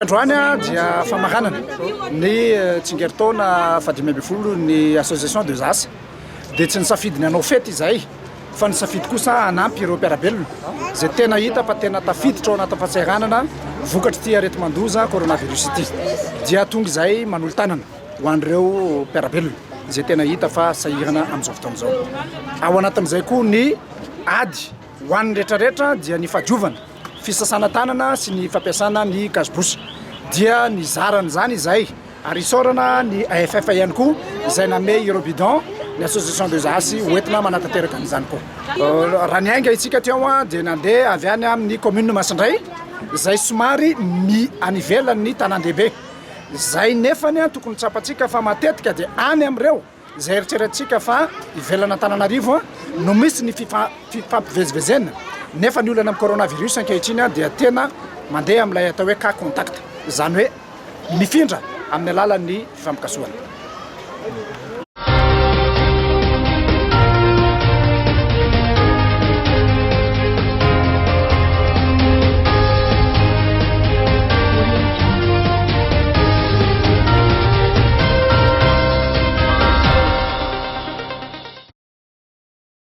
Androany dia famaranana ny tsingeritaona fadimebifolo ny association de Zasy dia tsy nisafidy ny anao fety izay fa nisafidy kosa anampy ireo mpiarabelona zay tena hita fa tena tafiditra ao anaty fahasahiranana vokatry ty areti-mandoza coronavirus ity dia tonga izay manolo tanana ho an'ireo mpiarabelona zay tena hita fa sahirana amin'izao fotoana izao. Ao anatin'izay koa ny ady ho an'ny rehetrarehetra dia ny fadiovana fisasana tanana sy ny fampiasana ny gazebosy dia ny zarany zany izay ary isorana ny AFF ihany koa izay name ireo bidon ny association de Zasy hoentina manatanteraka an'izany koa. Raha ny ainga itsika teo dia nandeha avy any amin'ny commune Masindray izay somary anivelan'ny tanan-dehibe izay nefany tokony tsapatsika fa matetika dia any amin'ireo izay eritreretintsika fa ivelana Antananarivo no misy ny fifampivezivezena nefa ny olana amin'ny coronavirus ankehitriny dia tena mandeha amin'ilay atao hoe cas contact izany hoe mifindra amin'ny alalan'ny fifampikasoana.